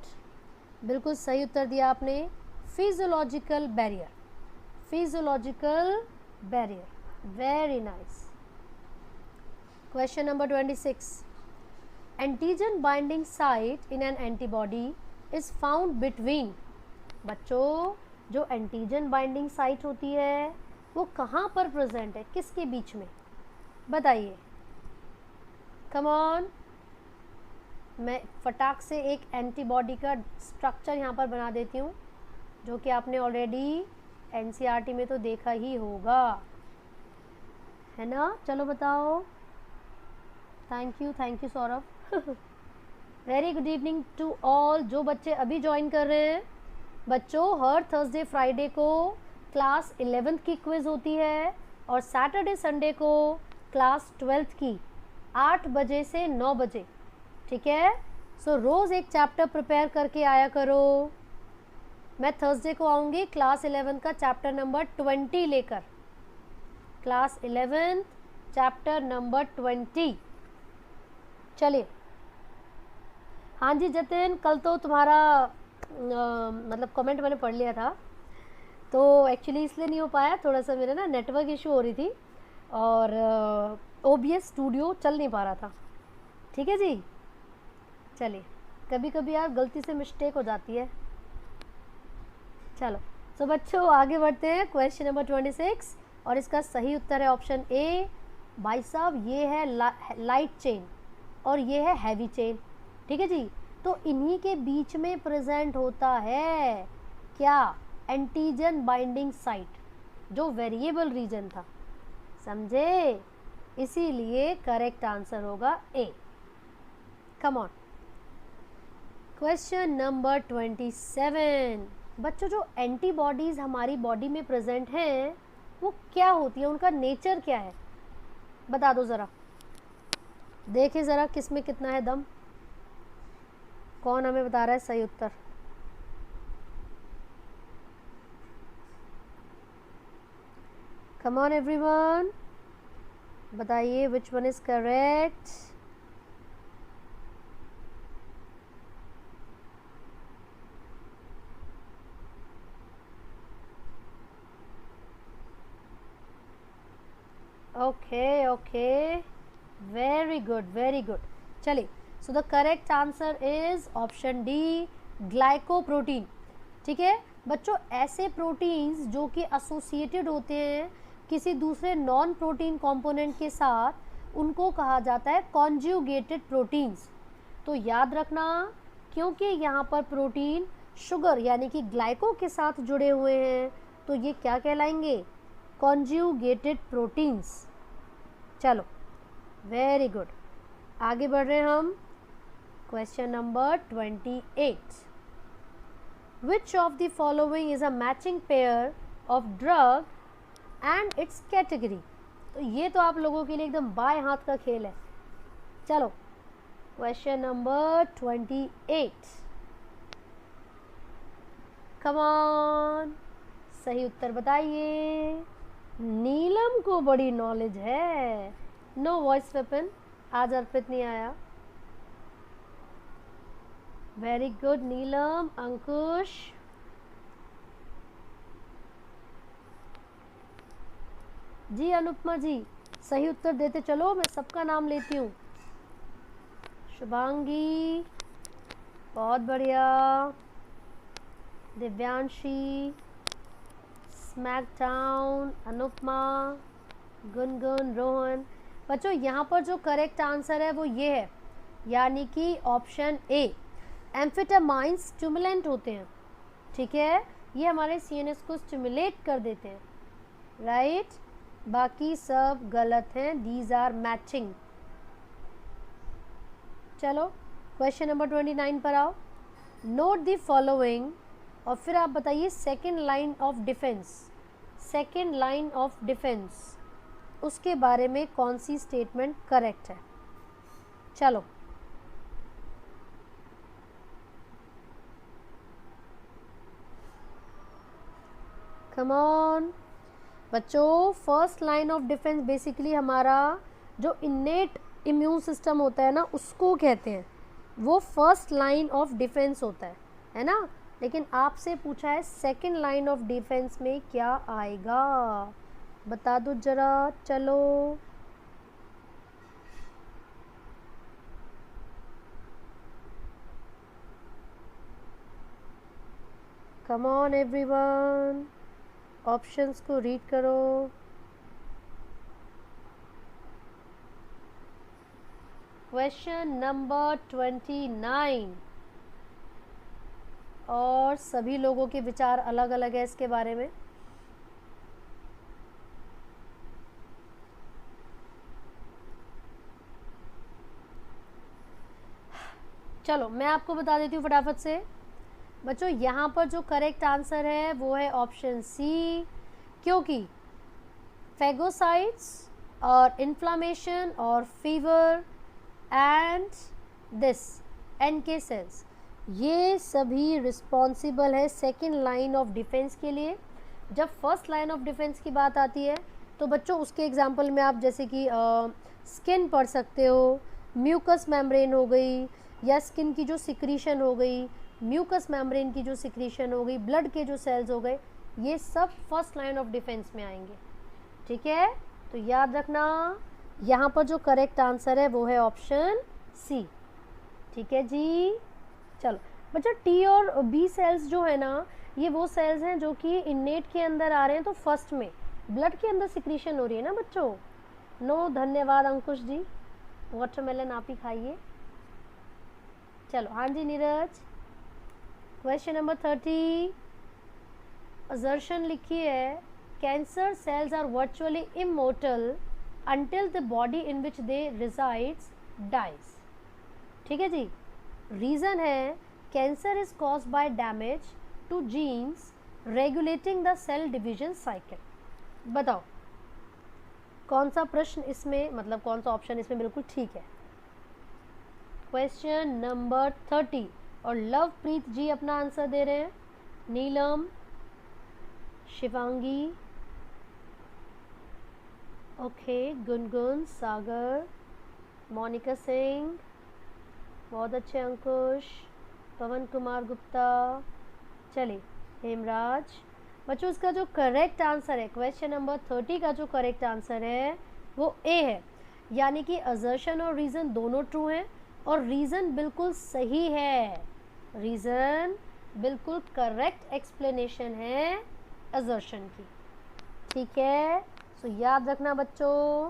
बिल्कुल सही उत्तर दिया आपने। Physiological barrier, physiological barrier, very nice. Question number 26। Antigen binding site in an antibody is found between. बच्चों, जो एंटीजन बाइंडिंग साइट होती है वो कहाँ पर प्रेजेंट है, किसके बीच में, बताइए। कम ऑन, मैं फटाक से एक एंटीबॉडी का स्ट्रक्चर यहाँ पर बना देती हूँ, जो कि आपने ऑलरेडी एनसीईआरटी में तो देखा ही होगा, है ना। चलो बताओ। Thank you Saurabh. Very good evening to all. जो बच्चे अभी ज्वाइन कर रहे हैं, बच्चों हर थर्सडे फ्राइडे को क्लास 11th की क्विज़ होती है और सैटरडे संडे को क्लास 12th की 8 बजे से 9 बजे, ठीक है। सो रोज़ एक चैप्टर प्रिपेयर करके आया करो। मैं थर्सडे को आऊँगी क्लास 11 का चैप्टर नंबर 20 लेकर, क्लास 11 चैप्टर नंबर 20। चलिए। हाँ जी जतिन, कल तो तुम्हारा मतलब कमेंट मैंने पढ़ लिया था, तो एक्चुअली इसलिए नहीं हो पाया, थोड़ा सा मेरे ना नेटवर्क इशू हो रही थी और OBS स्टूडियो चल नहीं पा रहा था, ठीक है जी। चलिए, कभी कभी यार गलती से मिस्टेक हो जाती है। चलो तो बच्चों आगे बढ़ते हैं। क्वेश्चन नंबर 26 और इसका सही उत्तर है ऑप्शन ए। भाई साहब ये है लाइट चेन और ये है हैवी चेन, ठीक है जी। तो इन्हीं के बीच में प्रेजेंट होता है क्या, एंटीजन बाइंडिंग साइट, जो वेरिएबल रीजन था, समझे। इसीलिए करेक्ट आंसर होगा A. Come on. Question number 27। बच्चों जो एंटीबॉडीज़ हमारी बॉडी में प्रेजेंट हैं वो क्या होती है, उनका नेचर क्या है, बता दो ज़रा। देखिए ज़रा किस में कितना है दम, कौन हमें बता रहा है सही उत्तर। कम ऑन एवरीवन, बताइए which one is correct. Okay okay, very good very good. चलिए, so the correct answer is option D, glycoprotein, ठीक है बच्चों। ऐसे प्रोटीन्स जो कि एसोसिएटेड होते हैं किसी दूसरे नॉन प्रोटीन कंपोनेंट के साथ, उनको कहा जाता है कॉन्जुगेटेड प्रोटीन्स। तो याद रखना, क्योंकि यहाँ पर प्रोटीन शुगर यानी कि ग्लाइको के साथ जुड़े हुए हैं, तो ये क्या कहलाएंगे, कॉन्जुगेटेड प्रोटीन्स। चलो वेरी गुड, आगे बढ़ रहे हैं हम। Question number 28। Which of the following is a matching pair of drug and it's category. तो ये तो आप लोगों के लिए एकदम बाएं हाथ का खेल है। चलो क्वेश्चन नंबर 28, कम ऑन, सही उत्तर बताइए। नीलम को बड़ी नॉलेज है। नो वॉइस वेपन, आज अर्पित नहीं आया। वेरी गुड नीलम। अंकुश, जी अनुपमा जी, सही उत्तर देते चलो, मैं सबका नाम लेती हूँ। शुभांगी, बहुत बढ़िया। दिव्यांशी, स्मैकडाउन, अनुपमा, गुनगुन, रोहन। बच्चों यहाँ पर जो करेक्ट आंसर है वो ये है, यानी कि ऑप्शन ए। एम्फेटामाइंस स्टिमुलेंट होते हैं, ठीक है, ये हमारे CNS को स्टिमुलेट कर देते हैं, राइट। बाकी सब गलत हैं, दीज आर मैचिंग। चलो क्वेश्चन नंबर 29 पर आओ। नोट द फॉलोइंग, और फिर आप बताइए second line of defence, second line of defence उसके बारे में कौन सी स्टेटमेंट करेक्ट है। चलो कम ऑन बच्चों, first line of defence basically हमारा जो इन्नेट इम्यून सिस्टम होता है ना, उसको कहते हैं, वो फर्स्ट लाइन ऑफ डिफेंस होता है ना। लेकिन आपसे पूछा है सेकंड लाइन ऑफ डिफेंस में क्या आएगा, बता दो जरा। चलो कम ऑन एवरीवन, ऑप्शंस को रीड करो। क्वेश्चन नंबर 29, और सभी लोगों के विचार अलग अलग है इसके बारे में। चलो मैं आपको बता देती हूँ फटाफट से बच्चों, यहाँ पर जो करेक्ट आंसर है वो है ऑप्शन सी, क्योंकि फेगोसाइट्स और इन्फ्लामेशन और fever and this NK cells, ये सभी रिस्पॉन्सिबल है सेकेंड लाइन ऑफ डिफेंस के लिए। जब फर्स्ट लाइन ऑफ डिफेंस की बात आती है तो बच्चों उसके एग्जांपल में आप जैसे कि स्किन पढ़ सकते हो, म्यूकस मेम्ब्रेन हो गई, या स्किन की जो सिक्रीशन हो गई, म्यूकस मेम्ब्रेन की जो सिक्रीशन हो गई, ब्लड के जो सेल्स हो गए, ये सब फर्स्ट लाइन ऑफ डिफेंस में आएंगे। ठीक है, तो याद रखना यहाँ पर जो करेक्ट आंसर है वो है ऑप्शन सी। ठीक है जी। चलो बच्चा, टी और बी सेल्स जो है ना, ये वो सेल्स हैं जो कि इनेट के अंदर आ रहे हैं, तो फर्स्ट में ब्लड के अंदर सिक्रीशन हो रही है ना बच्चों। नो, धन्यवाद अंकुश जी, वाटरमेलन आप ही खाइए। चलो हाँ जी नीरज, क्वेश्चन नंबर 30, असर्शन लिखी है, cancer cells are virtually immortal until the body in which they resides dies। ठीक है जी। रीज़न है cancer is caused by damage to genes regulating the cell division cycle. बताओ कौन सा प्रश्न इसमें, मतलब कौन सा ऑप्शन इसमें बिल्कुल ठीक है। क्वेश्चन नंबर 30, और लवप्रीत जी अपना आंसर दे रहे हैं, नीलम, शिवांगी, ओके, गुनगुन, सागर, मोनिका सिंह, बहुत अच्छे अंकुश, पवन कुमार गुप्ता, चलिए हेमराज। बच्चों इसका जो करेक्ट आंसर है क्वेश्चन नंबर 30 का जो करेक्ट आंसर है वो ए है, यानी कि असर्शन और रीज़न दोनों ट्रू हैं, और रीज़न बिल्कुल सही है, रीज़न बिल्कुल करेक्ट एक्सप्लेनेशन है असर्शन की। ठीक है, तो याद रखना बच्चों,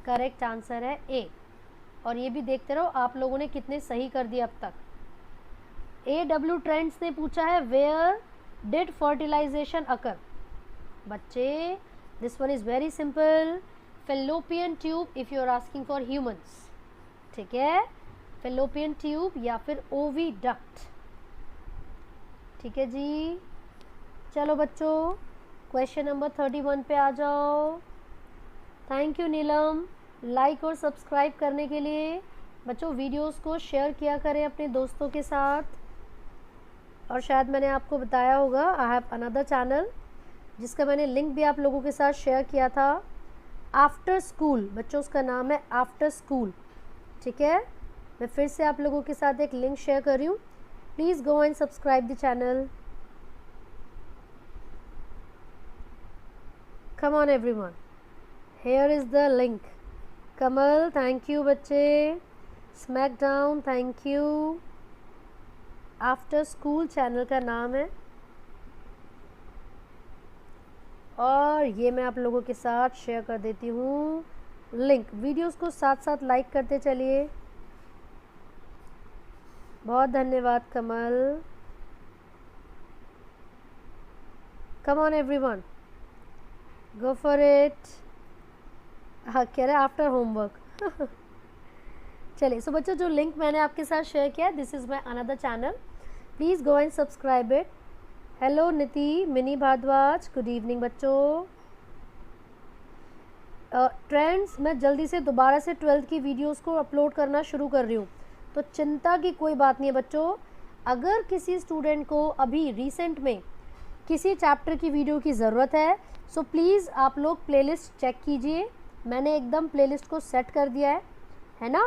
करेक्ट आंसर है ए। और ये भी देखते रहो आप लोगों ने कितने सही कर दिए अब तक। AW ट्रेंड्स ने पूछा है, वेयर डिड फर्टिलाइजेशन अकर। बच्चे this one is very simple, fallopian tube if you are asking for humans. ठीक है, फेलोपियन ट्यूब या फिर ओविडक्ट। ठीक है जी। चलो बच्चों क्वेश्चन नंबर 31 पे आ जाओ। थैंक यू नीलम, लाइक और सब्सक्राइब करने के लिए। बच्चों वीडियोस को शेयर किया करें अपने दोस्तों के साथ, और शायद मैंने आपको बताया होगा आई हैव अनदर चैनल जिसका मैंने लिंक भी आप लोगों के साथ शेयर किया था, आफ्टर स्कूल। बच्चों उसका नाम है आफ्टर स्कूल। ठीक है, मैं फिर से आप लोगों के साथ एक लिंक शेयर कर रही हूँ, please go and subscribe the channel. Come on everyone, here is the link। Kamal thank you बच्चे, SmackDown thank you, after school channel का नाम है, और ये मैं आप लोगों के साथ शेयर कर देती हूँ लिंक। वीडियोस को साथ साथ लाइक करते चलिए। बहुत धन्यवाद Kamal. Come on everyone, go for it. हाँ कह रहे आफ्टर होमवर्क। चलिए सो बच्चों, जो लिंक मैंने आपके साथ शेयर किया, this is my another channel, please go and subscribe it. Hello नीति, मिनी भारद्वाज, गुड इवनिंग बच्चों। ट्रेंड्स मैं जल्दी से दोबारा से 12th की वीडियोस को अपलोड करना शुरू कर रही हूँ, तो चिंता की कोई बात नहीं है बच्चों। अगर किसी स्टूडेंट को अभी रिसेंट में किसी चैप्टर की वीडियो की ज़रूरत है, सो प्लीज़ आप लोग प्लेलिस्ट चेक कीजिए, मैंने एकदम प्लेलिस्ट को सेट कर दिया है ना,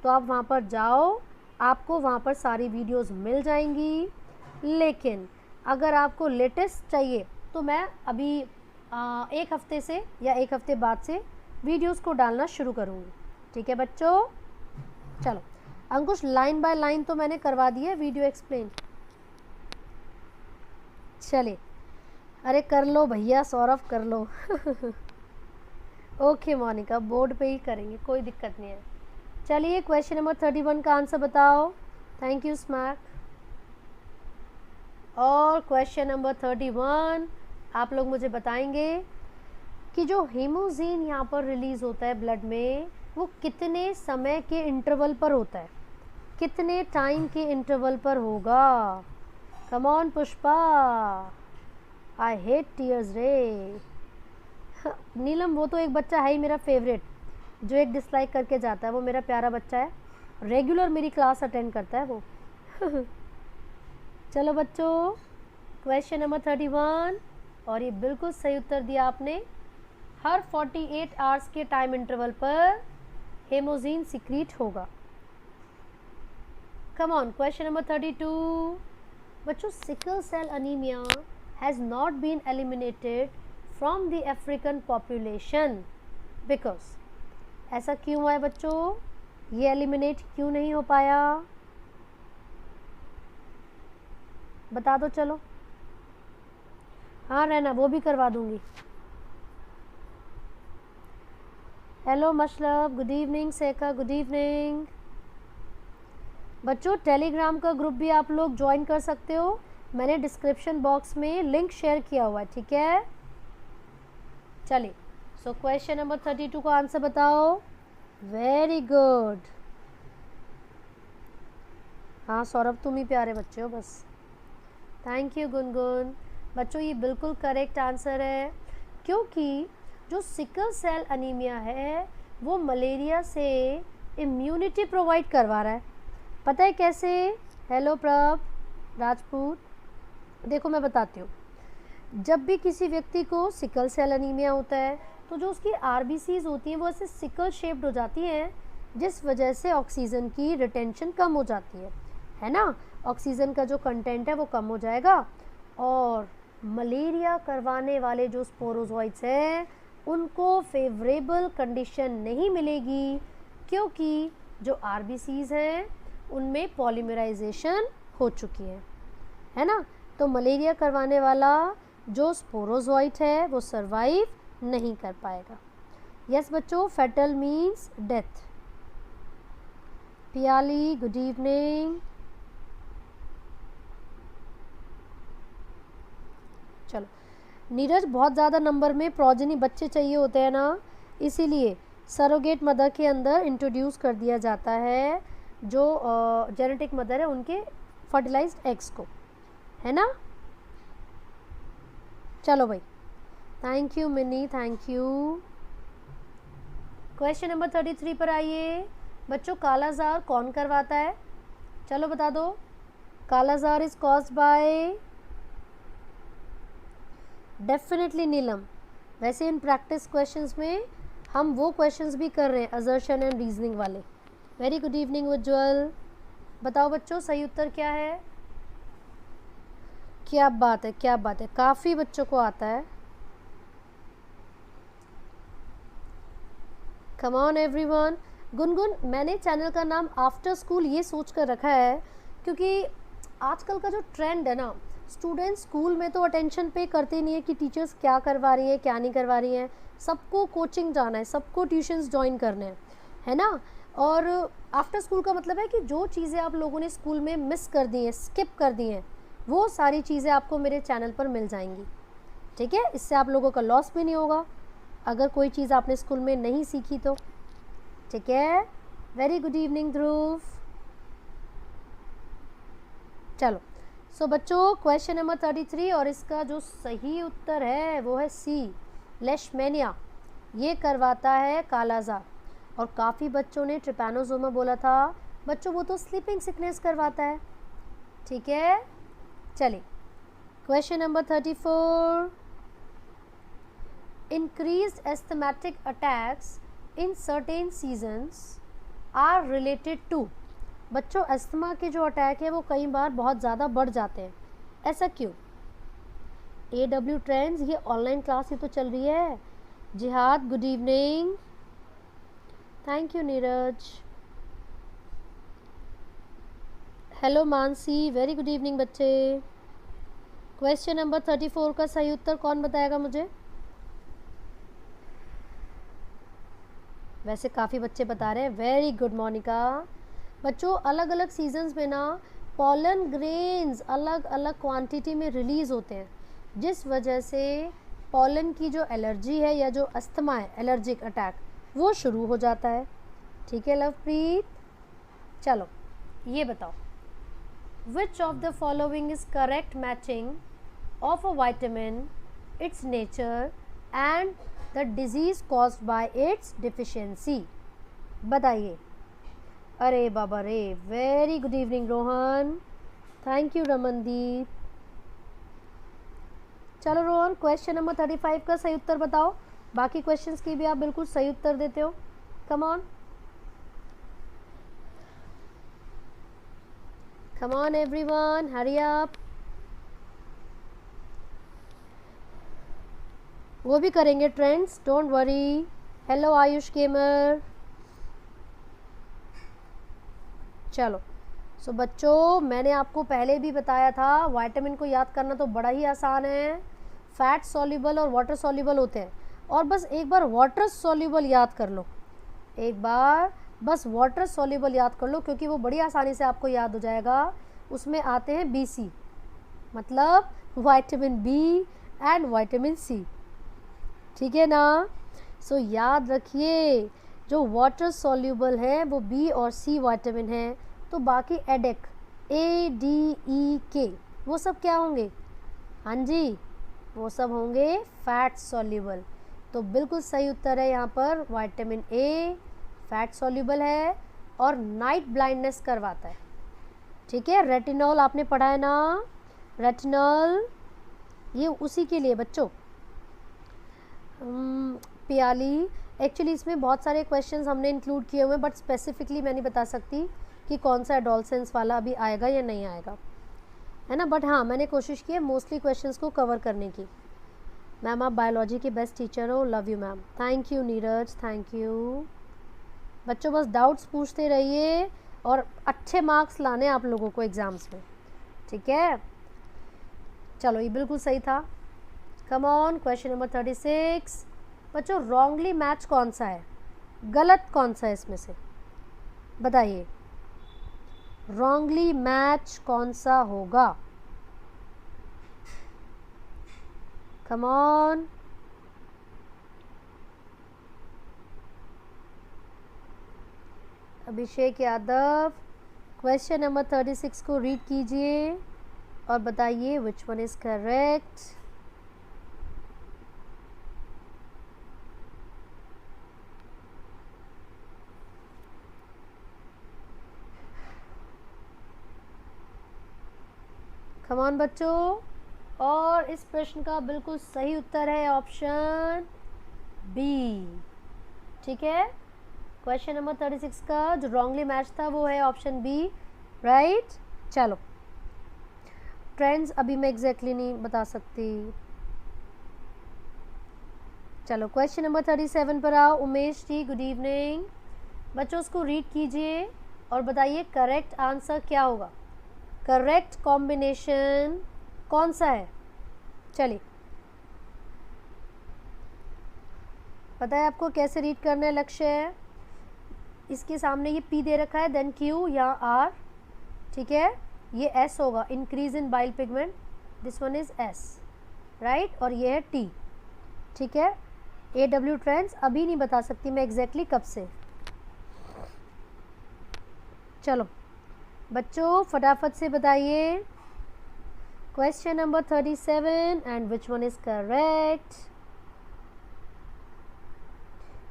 तो आप वहाँ पर जाओ, आपको वहाँ पर सारी वीडियोस मिल जाएंगी। लेकिन अगर आपको लेटेस्ट चाहिए तो मैं अभी एक हफ़्ते से या एक हफ़्ते बाद से वीडियोस को डालना शुरू करूँगी। ठीक है बच्चों, चलो अंकुश लाइन बाय लाइन तो मैंने करवा दी है वीडियो एक्सप्लेन। चलिए, अरे कर लो भैया, सौरभ कर लो। ओके मोनिका, बोर्ड पे ही करेंगे, कोई दिक्कत नहीं है। चलिए क्वेश्चन नंबर 31 का आंसर बताओ। Thank you smack. और क्वेश्चन नंबर 31 आप लोग मुझे बताएंगे कि जो हीमोजीन यहाँ पर रिलीज होता है ब्लड में, वो कितने समय के इंटरवल पर होता है, कितने टाइम के इंटरवल पर होगा। Come on Pushpa, I hate tears रे। नीलम, वो तो एक बच्चा है ही मेरा फेवरेट, जो एक डिसलाइक करके जाता है, वो मेरा प्यारा बच्चा है, रेगुलर मेरी क्लास अटेंड करता है वो। चलो बच्चों, क्वेश्चन नंबर 31, और ये बिल्कुल सही उत्तर दिया आपने। हर 48 आवर्स के टाइम इंटरवल पर हेमोजीन सिक्रीट होगा। Come on, question number 32। बच्चों, sickle cell anaemia has not been eliminated from the African population because, ऐसा क्यों हुआ है बच्चों, ये एलिमिनेट क्यों नहीं हो पाया, बता दो। चलो, हाँ रहना, वो भी करवा दूंगी। Hello Musharraf, good evening. सेका, गुड इवनिंग। बच्चों, टेलीग्राम का ग्रुप भी आप लोग ज्वाइन कर सकते हो, मैंने डिस्क्रिप्शन बॉक्स में लिंक शेयर किया हुआ है, ठीक है। चलिए, सो क्वेश्चन नंबर 32 का आंसर बताओ। Very good. हाँ सौरभ, तुम ही प्यारे बच्चे हो बस। Thank you Gungun. बच्चों, ये बिल्कुल करेक्ट आंसर है, क्योंकि जो सिकल सेल अनीमिया है वो मलेरिया से इम्यूनिटी प्रोवाइड करवा रहा है। पता है कैसे? हेलो प्रभ राजपूत, देखो मैं बताती हूँ। जब भी किसी व्यक्ति को सिकल सेल अनीमिया होता है तो जो उसकी आरबीसीज होती हैं वो ऐसे सिकल शेप्ड हो जाती हैं, जिस वजह से ऑक्सीजन की रिटेंशन कम हो जाती है ना। ऑक्सीजन का जो कंटेंट है वो कम हो जाएगा, और मलेरिया करवाने वाले जो स्पोरोजोइट्स हैं उनको फेवरेबल कंडीशन नहीं मिलेगी, क्योंकि जो आरबीसीज हैं उनमें पॉलीमराइजेशन हो चुकी है ना। तो मलेरिया करवाने वाला जो स्पोरोजोइट है वो सरवाइव नहीं कर पाएगा। यस बच्चों, fatal means death. Piyali, good evening. चलो नीरज, बहुत ज़्यादा नंबर में प्रोजेनी बच्चे चाहिए होते हैं ना, इसीलिए सरोगेट मदर के अंदर इंट्रोड्यूस कर दिया जाता है जो जेनेटिक मदर है उनके फर्टिलाइज्ड एग्स को, है ना। चलो भाई, thank you mini, thank you. Question number 33 पर आइए बच्चों। कालाजार कौन करवाता है? चलो बता दो। कालाजार इज कॉज्ड बाय, डेफिनेटली नीलम। वैसे इन प्रैक्टिस क्वेश्चंस में हम वो क्वेश्चंस भी कर रहे हैं, असर्शन एंड रीजनिंग वाले। वेरी गुड इवनिंग उज्ज्वल। बताओ बच्चों, सही उत्तर क्या है? क्या बात है, क्या बात है, काफ़ी बच्चों को आता है। Come on everyone. गुनगुन, मैंने चैनल का नाम आफ्टर स्कूल ये सोच कर रखा है क्योंकि आजकल का जो ट्रेंड है ना, स्टूडेंट्स स्कूल में तो अटेंशन पे करते नहीं है कि टीचर्स क्या करवा रही है क्या नहीं करवा रही हैं। सबको कोचिंग जाना है, सबको ट्यूशन्स ज्वाइन करने हैं, है ना। और आफ्टर स्कूल का मतलब है कि जो चीज़ें आप लोगों ने स्कूल में मिस कर दी हैं, स्किप कर दी हैं, वो सारी चीज़ें आपको मेरे चैनल पर मिल जाएंगी, ठीक है। इससे आप लोगों का लॉस भी नहीं होगा अगर कोई चीज़ आपने स्कूल में नहीं सीखी तो, ठीक है। वेरी गुड इवनिंग ध्रुव। चलो सो बच्चों, क्वेश्चन नंबर 33 और इसका जो सही उत्तर है वो है सी, लेशमेनिया। ये करवाता है कालाजार। और काफ़ी बच्चों ने ट्रिपैनोसोमा बोला था। बच्चों वो तो स्लीपिंग सिकनेस करवाता है, ठीक है। चलिए question number 34। Increased asthmatic attacks in certain seasons are related to. बच्चों, अस्थमा के जो अटैक है वो कई बार बहुत ज़्यादा बढ़ जाते हैं, ऐसा क्यों? AW ट्रेंड्स, ये ऑनलाइन क्लास ही तो चल रही है। जिहाद, good evening. Thank you Neeraj. Hello Mansi, very good evening बच्चे। क्वेश्चन नंबर 34 का सही उत्तर कौन बताएगा मुझे? वैसे काफ़ी बच्चे बता रहे हैं, वेरी गुड मोनिका। बच्चों अलग अलग सीजन्स में ना पॉलन ग्रेन्स अलग अलग क्वांटिटी में रिलीज़ होते हैं, जिस वजह से पॉलन की जो एलर्जी है या जो अस्थमा है, एलर्जिक अटैक, वो शुरू हो जाता है। ठीक है लवप्रीत, चलो ये बताओ, विच of the following is correct matching of a vitamin, it's nature and the disease caused by it's deficiency? बताइए। अरे बाबा रे, very good evening Rohan, thank you Ramandeep. चलो रोहन, क्वेश्चन नंबर 35 का सही उत्तर बताओ। बाकी क्वेश्चंस की भी आप बिल्कुल सही उत्तर देते हो। Come on, come on everyone, hurry up. वो भी करेंगे trends, don't worry. Hello Ayush gamer. चलो सो बच्चों, मैंने आपको पहले भी बताया था, विटामिन को याद करना तो बड़ा ही आसान है। फैट सॉल्युबल और वाटर सॉल्युबल होते हैं, और बस एक बार वाटर सॉल्युबल याद कर लो, एक बार बस वाटर सॉल्युबल याद कर लो, क्योंकि वो बड़ी आसानी से आपको याद हो जाएगा। उसमें आते हैं BC, मतलब vitamin B and vitamin C। ठीक है ना? सो याद रखिए, जो वाटर सॉल्युबल है वो B और C विटामिन है, तो बाकी एडेक ADEK वो सब क्या होंगे? हाँ जी, वो सब होंगे फैट सॉल्युबल। तो बिल्कुल सही उत्तर है यहाँ पर विटामिन A, फैट सॉल्युबल है और नाइट ब्लाइंडनेस करवाता है। ठीक है, रेटिनॉल आपने पढ़ा है ना, रेटिनॉल ये उसी के लिए बच्चों। पियाली, एक्चुअली इसमें बहुत सारे क्वेश्चंस हमने इंक्लूड किए हुए हैं, बट स्पेसिफिकली मैं नहीं बता सकती कि कौन सा एडोलसेंस वाला अभी आएगा या नहीं आएगा, है ना। बट हाँ, मैंने कोशिश की है मोस्टली क्वेश्चंस को कवर करने की। मैम आप बायोलॉजी के बेस्ट टीचर हो, love you ma'am. Thank you Neeraj, thank you. बच्चों बस डाउट्स पूछते रहिए और अच्छे मार्क्स लाने आप लोगों को एग्ज़ाम्स में, ठीक है। चलो ये बिल्कुल सही था। कम ऑन, क्वेश्चन नंबर 36। बच्चों रॉन्गली मैच कौन सा है, गलत कौन सा है इसमें से, बताइए। रॉन्गली मैच कौन सा होगा? Come on, Abhishek Yadav, question number 36 को रीड कीजिए और बताइए which one is correct. Come on बच्चों, और इस प्रश्न का बिल्कुल सही उत्तर है ऑप्शन बी। ठीक है, क्वेश्चन नंबर 36 का जो रॉन्गली मैच था वो है ऑप्शन बी, राइट। चलो ट्रेंड्स अभी मैं एग्जैक्टली नहीं बता सकती। चलो क्वेश्चन नंबर 37 पर आओ। Umesh ji good evening. बच्चों उसको रीड कीजिए और बताइए करेक्ट आंसर क्या होगा, करेक्ट कॉम्बिनेशन कौन सा है। चलिए पता है आपको कैसे रीड करना है, लक्ष्य है इसके सामने ये P दे रखा है, देन Q या R, ठीक है। ये S होगा, increase in bile pigment, this one is S, right. और ये है T, ठीक है। AW ट्रेंड्स अभी नहीं बता सकती मैं एग्जैक्टली कब से। चलो बच्चों फटाफट से बताइए question number 37 and which one is correct.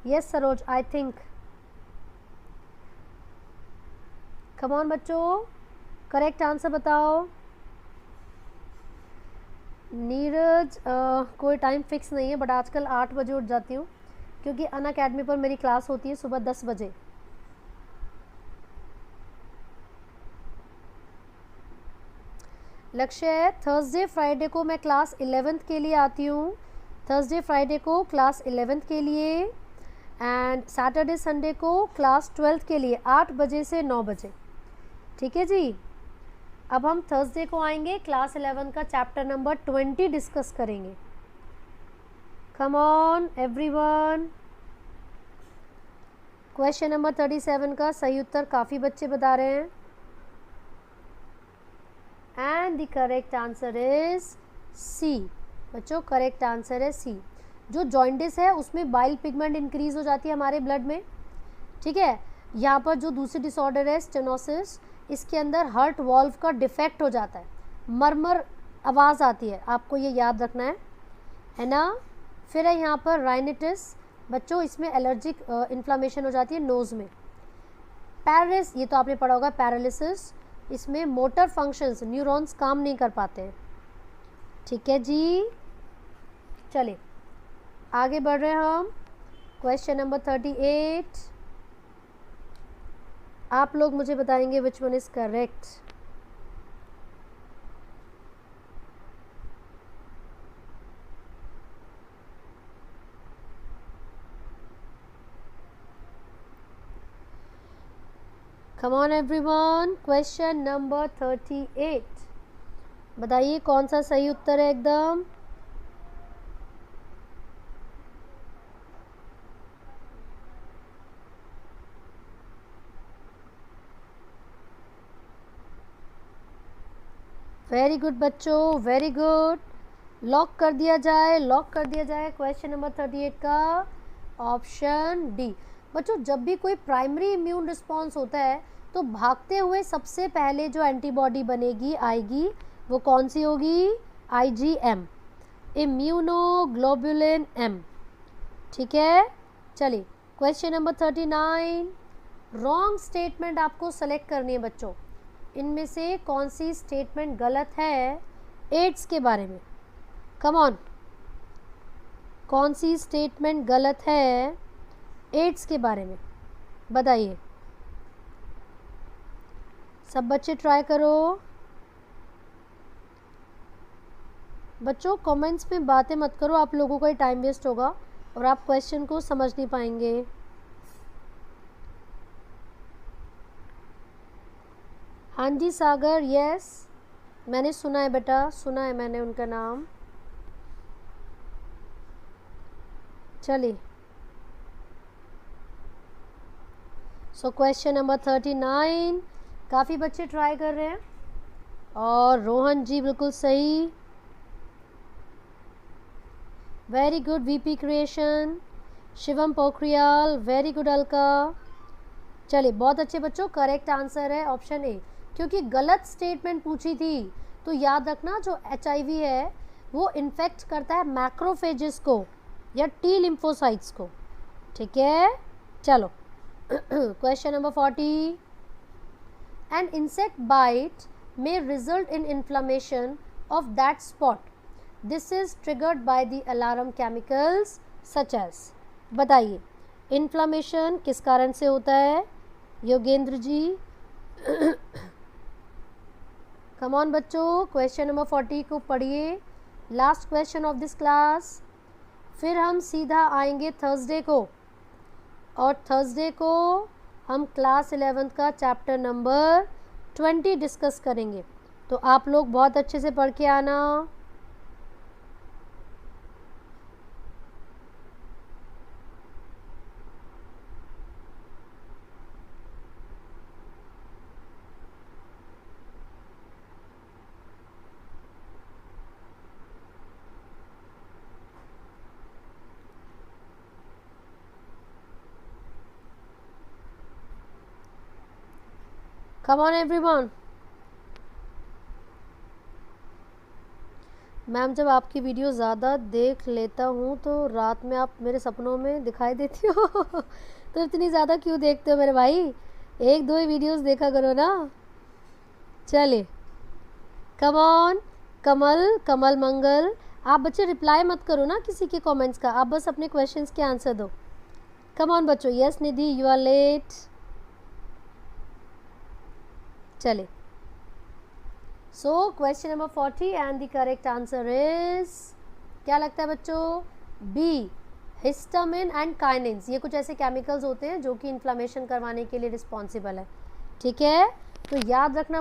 Yes Saroj, I think. Come on बच्चों, करेक्ट आंसर बताओ। नीरज कोई टाइम फिक्स नहीं है, बट आजकल 8 बजे उठ जाती हूँ क्योंकि अनअकैडमी पर मेरी क्लास होती है सुबह 10 बजे। लक्ष्य है थर्सडे फ्राइडे को मैं क्लास 11th के लिए आती हूँ, थर्सडे फ्राइडे को क्लास 11th के लिए, एंड सैटरडे संडे को क्लास 12th के लिए 8 बजे से 9 बजे, ठीक है जी। अब हम थर्सडे को आएंगे, क्लास 11 का चैप्टर नंबर 20 डिस्कस करेंगे। Come on everyone. Question number 37 का सही उत्तर काफ़ी बच्चे बता रहे हैं, and the correct answer is C. बच्चों करेक्ट आंसर है सी। जो जॉइंटिस है उसमें बाइल पिगमेंट इंक्रीज हो जाती है हमारे ब्लड में, ठीक है। यहाँ पर जो दूसरी डिसऑर्डर है स्टेनोसिस, इसके अंदर हार्ट वॉल्व का डिफेक्ट हो जाता है, मरमर आवाज़ आती है, आपको ये याद रखना है ना। फिर है यहाँ पर राइनिटिस, बच्चों इसमें एलर्जिक इन्फ्लामेशन हो जाती है नोज़ में। पैरालिस, ये तो आपने पढ़ा होगा पैरालिसिस, इसमें मोटर फंक्शंस, न्यूरॉन्स काम नहीं कर पाते हैं, ठीक है जी। चलिए आगे बढ़ रहे हैं हम। क्वेश्चन नंबर 38, आप लोग मुझे बताएंगे विच one is correct. Come on everyone. Question number 38, बताइए कौन सा सही उत्तर है एकदम। वेरी गुड बच्चों, वेरी गुड। लॉक कर दिया जाए, लॉक कर दिया जाए क्वेश्चन नंबर 38 का ऑप्शन डी। बच्चों जब भी कोई प्राइमरी इम्यून रिस्पॉन्स होता है तो भागते हुए सबसे पहले जो एंटीबॉडी बनेगी आएगी वो कौन सी होगी, IgM, इम्यूनोग्लोबुलिन M, ठीक है। चलिए क्वेश्चन नंबर 39, रॉन्ग स्टेटमेंट आपको सेलेक्ट करनी है बच्चों। इनमें से कौन सी स्टेटमेंट गलत है एड्स के बारे में। कम ऑन, कौन सी स्टेटमेंट गलत है एड्स के बारे में, बताइए। सब बच्चे ट्राई करो। बच्चों कमेंट्स में बातें मत करो, आप लोगों का ही टाइम वेस्ट होगा और आप क्वेश्चन को समझ नहीं पाएंगे। हाँ जी सागर, यस मैंने सुना है बेटा, सुना है मैंने उनका नाम। चलिए सो क्वेश्चन नंबर 39, काफ़ी बच्चे ट्राई कर रहे हैं और रोहन जी बिल्कुल सही, very good. VP creation, Shivam Pokhriyal, very good Alka. चलिए बहुत अच्छे बच्चों, करेक्ट आंसर है ऑप्शन ए, क्योंकि गलत स्टेटमेंट पूछी थी तो याद रखना जो HIV है वो इन्फेक्ट करता है मैक्रोफेजेस को या T लिम्फोसाइट्स को, ठीक है। चलो question number 40, an insect bite may result in inflammation of that spot. This is triggered by the alarm chemicals such as, बताइए इन्फ्लामेशन किस कारण से होता है योगेंद्र जी। कम ऑन बच्चों, क्वेश्चन नंबर 40 को पढ़िए, last question of this class. फिर हम सीधा आएंगे थर्सडे को, और थर्सडे को हम क्लास 11 का चैप्टर नंबर 20 डिस्कस करेंगे, तो आप लोग बहुत अच्छे से पढ़ के आना। कम ऑन एवरीवन। मैम जब आपकी वीडियो ज़्यादा देख लेता हूँ तो रात में आप मेरे सपनों में दिखाई देती हो तो इतनी ज़्यादा क्यों देखते हो मेरे भाई, एक दो ही वीडियोस देखा करो ना। चलिए कम ऑन, कमल, कमल मंगल, आप बच्चे रिप्लाई मत करो ना किसी के कमेंट्स का, आप बस अपने क्वेश्चंस के आंसर दो। कम ऑन बच्चों, yes Nidhi you are late. चलिए so question number 40 and the correct answer is, क्या लगता है बच्चों, बी, हिस्टामिन एंड काइनिन्स। ये कुछ ऐसे केमिकल्स होते हैं जो कि इन्फ्लामेशन करवाने के लिए रिस्पॉन्सिबल है, ठीक है। तो याद रखना